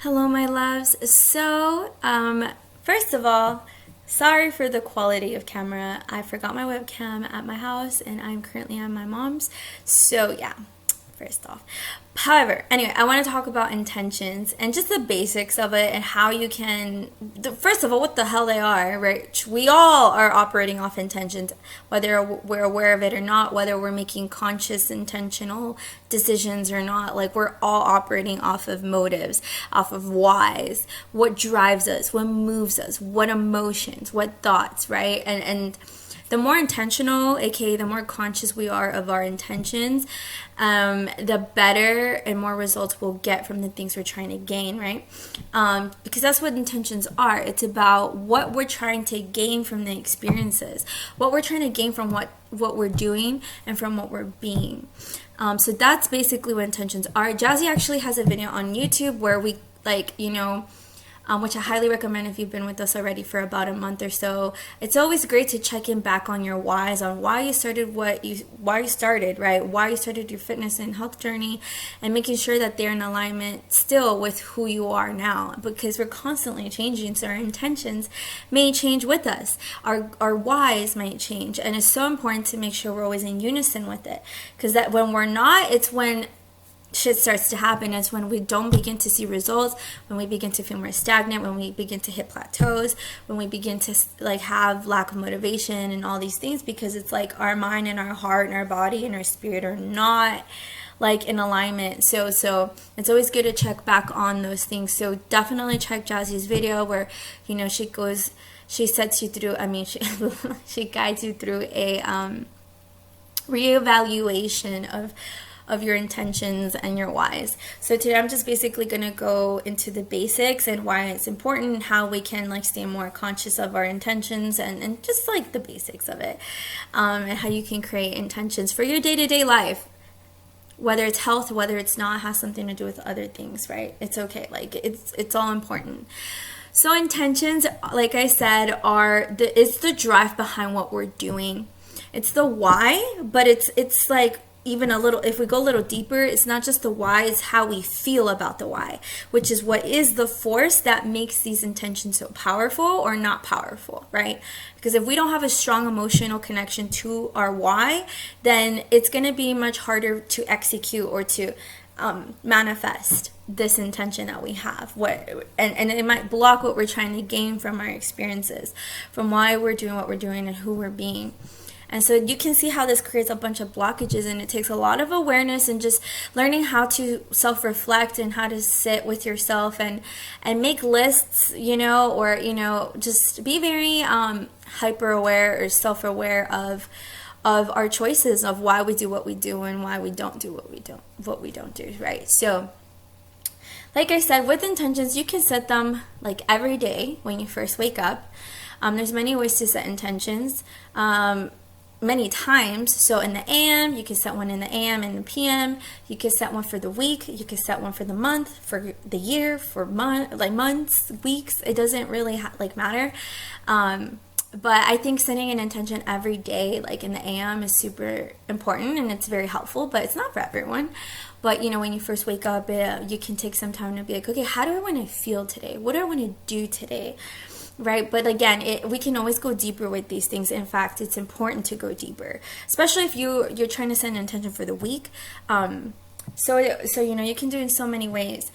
Hello, my loves. First of all, sorry for the quality of camera. I forgot my webcam at my house and I'm currently at my mom's. So, yeah, first off. However, anyway, I want to talk about intentions and just the basics of it and how you can, first of all, what the hell they are, right? We all are operating off intentions, whether we're aware of it or not, whether we're making conscious, intentional decisions or not. Like, we're all operating off of motives, off of whys, what drives us, what moves us, what emotions, what thoughts, right? And the more intentional, aka the more conscious we are of our intentions, the better and more results we'll get from the things we're trying to gain, right? Because that's what intentions are. It's about what we're trying to gain from the experiences, what we're trying to gain from what we're doing and from what we're being. So that's basically what intentions are. Jazzy actually has a video on YouTube where we, which I highly recommend if you've been with us already for about a month or so. It's always great to check in back on your whys, on why you started right? Why you started your fitness and health journey, and making sure that they're in alignment still with who you are now, because we're constantly changing, so our intentions may change with us. Our whys might change, and it's so important to make sure we're always in unison with it, because that when we're not, it's when shit starts to happen. It's when we don't begin to see results, when we begin to feel more stagnant, when we begin to hit plateaus, when we begin to have lack of motivation and all these things, because it's like our mind and our heart and our body and our spirit are not in alignment. So it's always good to check back on those things. So definitely check Jazzy's video where she sets you through, she guides you through a reevaluation of your intentions and your whys. So today I'm just basically going to go into the basics and why it's important, and how we can stay more conscious of our intentions, and just the basics of it, and how you can create intentions for your day-to-day life, whether it's health, whether it's not, has something to do with other things, right? It's okay. It's all important. So intentions, like I said, it's the drive behind what we're doing. It's the why, but it's even a little, if we go a little deeper, it's not just the why, it's how we feel about the why, which is what is the force that makes these intentions so powerful or not powerful, right? Because if we don't have a strong emotional connection to our why, then it's going to be much harder to execute or to manifest this intention that we have. And it might block what we're trying to gain from our experiences, from why we're doing what we're doing and who we're being. And so you can see how this creates a bunch of blockages, and it takes a lot of awareness and just learning how to self-reflect and how to sit with yourself and make lists, or just be very hyper-aware or self-aware of our choices, of why we do what we do and why we don't do what we don't do, right? So like I said, with intentions, you can set them every day when you first wake up. There's many ways to set intentions. Many times. So in the AM, you can set one in the AM and the PM. You can set one for the week. You can set one for the month, for the year, for months, weeks. It doesn't really matter. But I think setting an intention every day, in the AM, is super important, and it's very helpful, but it's not for everyone. But, when you first wake up, you can take some time to be okay, how do I want to feel today? What do I want to do today? Right? But again, we can always go deeper with these things. In fact, it's important to go deeper, especially if you're trying to set an intention for the week. So you can do it in so many ways.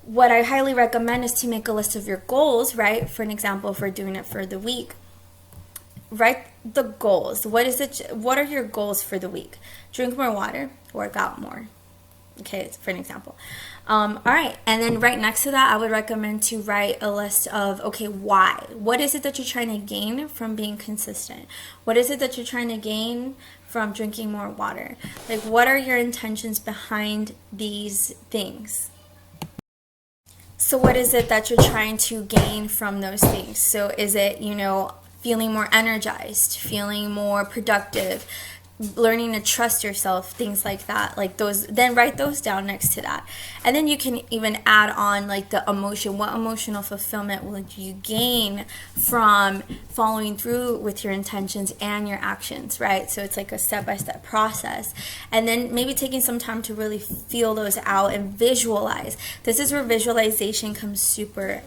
What I highly recommend is to make a list of your goals, right? For an example, if we're doing it for the week, write the goals. What are your goals for the week? Drink more water, work out more. Okay, for an example. All right, and then right next to that, I would recommend to write a list of, why? What is it that you're trying to gain from being consistent? What is it that you're trying to gain from drinking more water? What are your intentions behind these things? So what is it that you're trying to gain from those things? So is it, feeling more energized, feeling more productive, learning to trust yourself, things like that, like those, then write those down next to that. And then you can even add on like the emotion. What emotional fulfillment will you gain from following through with your intentions and your actions, right? So it's like a step-by-step process. And then maybe taking some time to really feel those out and visualize. This is where visualization comes super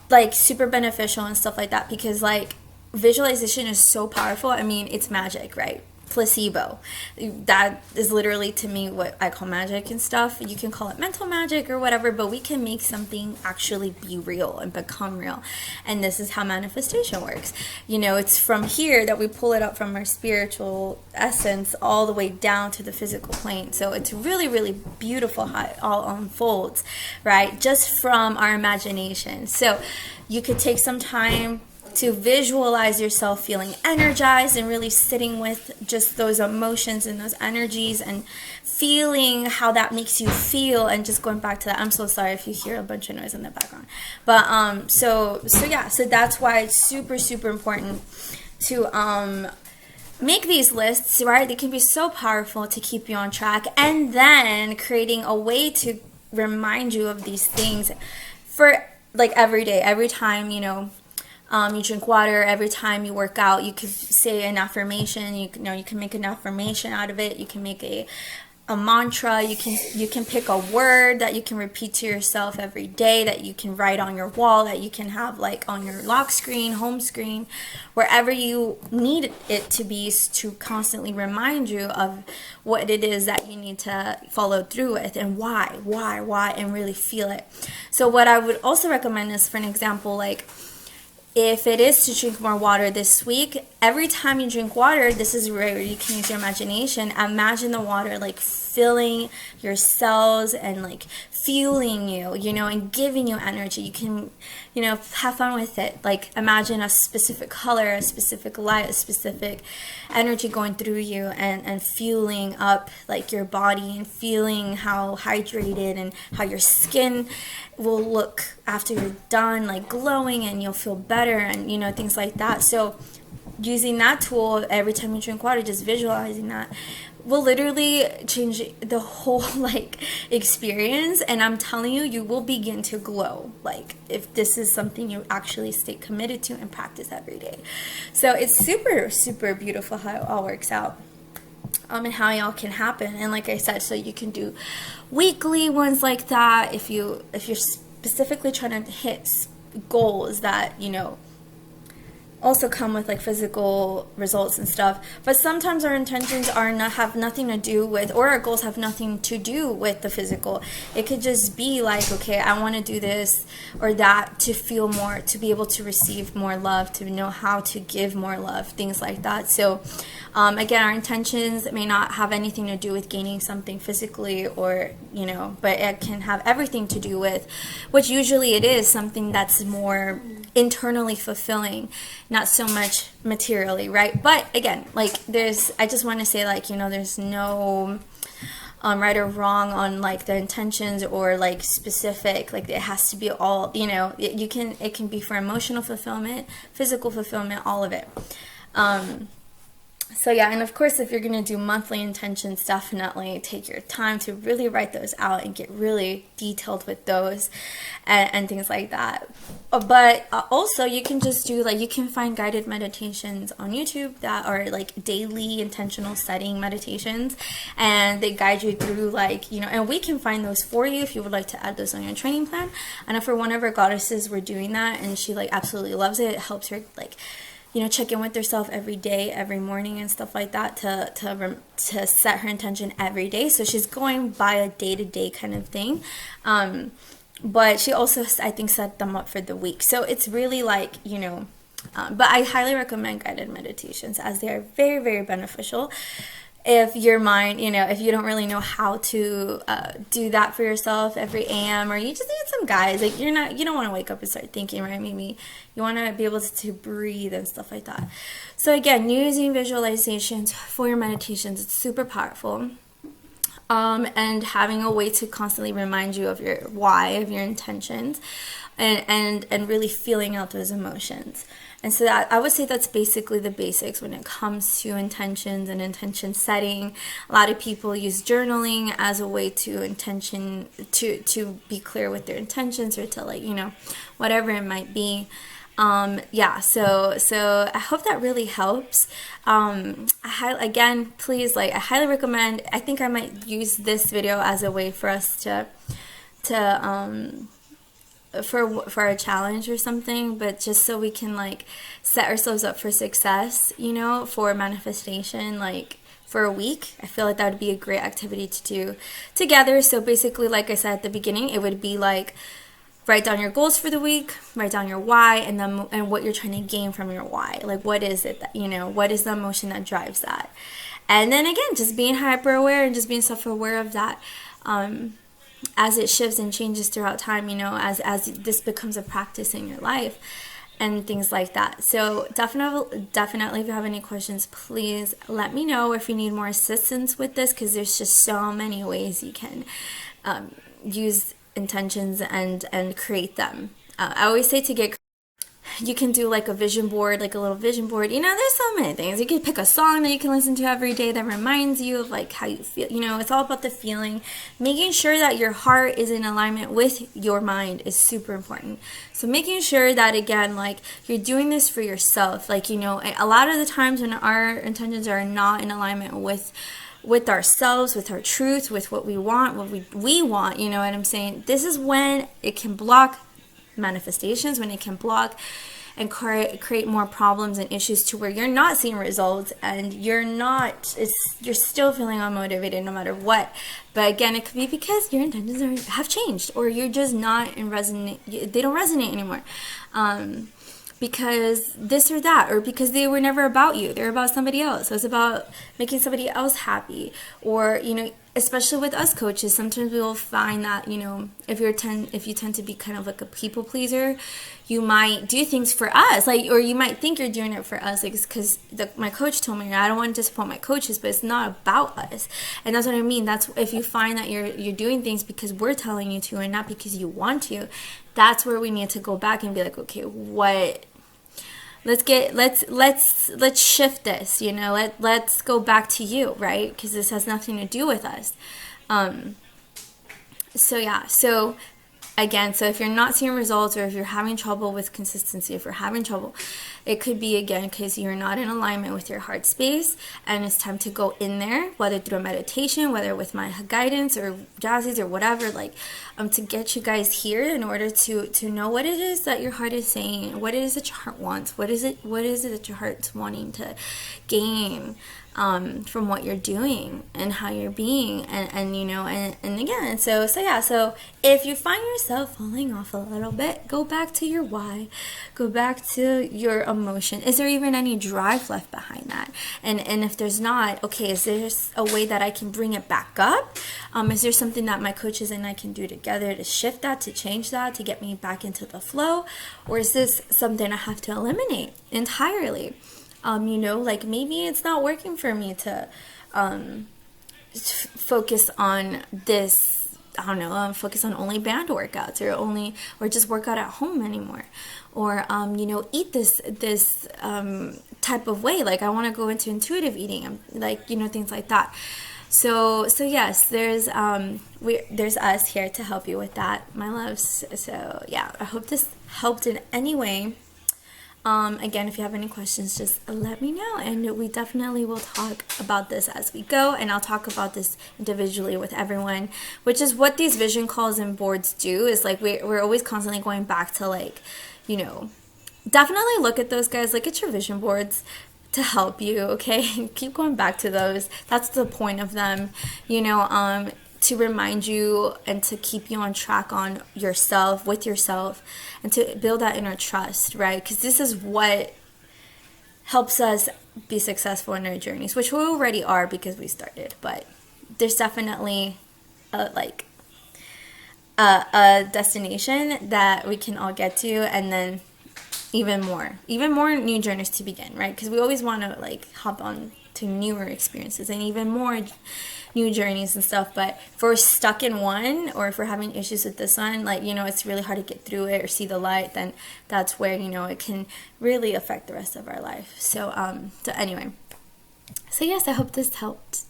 beneficial and stuff like that, because like visualization is so powerful. I mean, it's magic, right? Placebo. That is literally, to me, what I call magic and stuff. You can call it mental magic or whatever, but we can make something actually be real and become real. And this is how manifestation works. You know, it's from here that we pull it up from our spiritual essence all the way down to the physical plane. So it's really, really beautiful how it all unfolds, right? Just from our imagination. So you could take some time to visualize yourself feeling energized and really sitting with just those emotions and those energies and feeling how that makes you feel. And just going back to that, I'm so sorry if you hear a bunch of noise in the background, but so that's why it's super, super important to make these lists, right? They can be so powerful to keep you on track, and then creating a way to remind you of these things for like every day, every time, you know, you drink water, every time you work out, you could say an affirmation. You know, you can make an affirmation out of it. You can make a mantra. You can pick a word that you can repeat to yourself every day, that you can write on your wall, that you can have like on your lock screen, home screen, wherever you need it to be, to constantly remind you of what it is that you need to follow through with and why, and really feel it. So what I would also recommend is, for an example, like, if it is to drink more water this week, every time you drink water, this is where you can use your imagination. Imagine the water like filling your cells and like fueling you, you know, and giving you energy. You can, you know, have fun with it. Like, imagine a specific color, a specific light, a specific energy going through you and fueling up like your body, and feeling how hydrated and how your skin will look after you're done, like glowing, and you'll feel better, and you know, things like that. So using that tool every time you drink water, just visualizing that, will literally change the whole like experience. And I'm telling you, you will begin to glow, like if this is something you actually stay committed to and practice every day. So it's super, super beautiful how it all works out, and how y'all can happen. And like I said, so you can do weekly ones like that if you're specifically trying to hit goals that, you know, also come with like physical results and stuff. But sometimes our intentions have nothing to do with, or our goals have nothing to do with the physical. It could just be like, okay, I want to do this or that to feel more, to be able to receive more love, to know how to give more love, things like that. So again, our intentions may not have anything to do with gaining something physically, or, you know, but it can have everything to do with, which usually it is, something that's more internally fulfilling, not so much materially, right? But again, like, I just want to say, like, you know, there's no right or wrong on like the intentions, or like specific, like it has to be all, you know, it can be for emotional fulfillment, physical fulfillment, all of it. So yeah, and of course, if you're going to do monthly intentions, definitely take your time to really write those out and get really detailed with those and things like that. But also, you can just do, like, you can find guided meditations on YouTube that are like daily intentional setting meditations, and they guide you through, like, you know, and we can find those for you if you would like to add those on your training plan. And for one of our goddesses, we're doing that, and she like absolutely loves it. It helps her, like, you know, check in with herself every day, every morning and stuff like that, to set her intention every day. So she's going by a day-to-day kind of thing. But she also, I think, set them up for the week. So it's really like, you know, but I highly recommend guided meditations, as they are very, very beneficial. If your mind, you know, if you don't really know how to do that for yourself every AM, or you just need some guides, like you don't want to wake up and start thinking, right? Maybe you want to be able to breathe and stuff like that. So again, using visualizations for your meditations, it's super powerful. and having a way to constantly remind you of your why, of your intentions, and really feeling out those emotions. And so that, I would say that's basically the basics when it comes to intentions and intention setting. A lot of people use journaling as a way to be clear with their intentions, or to, like, whatever it might be. So I hope that really helps. Again, please, I highly recommend. I think I might use this video as a way for us to for a challenge or something, but just so we can set ourselves up for success, for manifestation, for a week. I feel like that would be a great activity to do together. So basically, like I said at the beginning, it would be write down your goals for the week, write down your why, and what you're trying to gain from your why. What is it that, what is the emotion that drives that? And then again, just being hyper aware and just being self-aware of that, as it shifts and changes throughout time, as this becomes a practice in your life and things like that. So definitely if you have any questions, please let me know if you need more assistance with this, because there's just so many ways you can use intentions and create them. I always say you can do a vision board, a little vision board. There's so many things. You can pick a song that you can listen to every day that reminds you of how you feel. It's all about the feeling. Making sure that your heart is in alignment with your mind is super important. So making sure that, again, you're doing this for yourself. A lot of the times when our intentions are not in alignment with ourselves, with our truth, with what we want, we want, you know what I'm saying? This is when it can block manifestations, when it can block and create more problems and issues, to where you're not seeing results and you're still feeling unmotivated no matter what. But again, it could be because your intentions have changed, or you're just not they don't resonate anymore. Because this or that, or because they were never about you. They're about somebody else. So it's about making somebody else happy. Or, especially with us coaches, sometimes we will find that, if you tend to be kind of a people pleaser, you might do things for us, or you might think you're doing it for us, because my coach told me, I don't want to disappoint my coaches, but it's not about us. And that's what I mean. That's if you find that you're doing things because we're telling you to, and not because you want to. That's where we need to go back and be like, okay, what? Let's shift this, let's go back to you, right? Because this has nothing to do with us. So again, so if you're not seeing results, or if you're having trouble with consistency, if you're having trouble, it could be, again, because you're not in alignment with your heart space, and it's time to go in there, whether through a meditation, whether with my guidance or Jazzy's or whatever, to get you guys here in order to know what it is that your heart is saying, what it is that your heart wants, what is it that your heart's wanting to gain from what you're doing and how you're being, and again, so if you find yourself falling off a little bit, go back to your why, go back to your emotion. Is there even any drive left behind that? And if there's not, okay, is there a way that I can bring it back up? Is there something that my coaches and I can do together to shift that, to change that, to get me back into the flow? Or is this something I have to eliminate entirely? Maybe it's not working for me to focus on this, focus on only band workouts, or just work out at home anymore, or eat this type of way. I want to go into intuitive eating, things like that. So yes, there's us here to help you with that, my loves. So yeah, I hope this helped in any way. Again, if you have any questions, just let me know, and we definitely will talk about this as we go, and I'll talk about this individually with everyone, which is what these vision calls and boards do. Is we're always constantly going back to definitely look at those guys, look at your vision boards to help you, okay? Keep going back to those. That's the point of them, to remind you and to keep you on track on yourself, with yourself, and to build that inner trust, right? Because this is what helps us be successful in our journeys, which we already are because we started, but there's definitely a destination that we can all get to, and even more new journeys to begin, right? Because we always want to hop on to newer experiences and even more new journeys and stuff. But if we're stuck in one, or if we're having issues with this one, like, you know, it's really hard to get through it or see the light, then that's where, you know, it can really affect the rest of our life. So anyway, so yes, I hope this helped.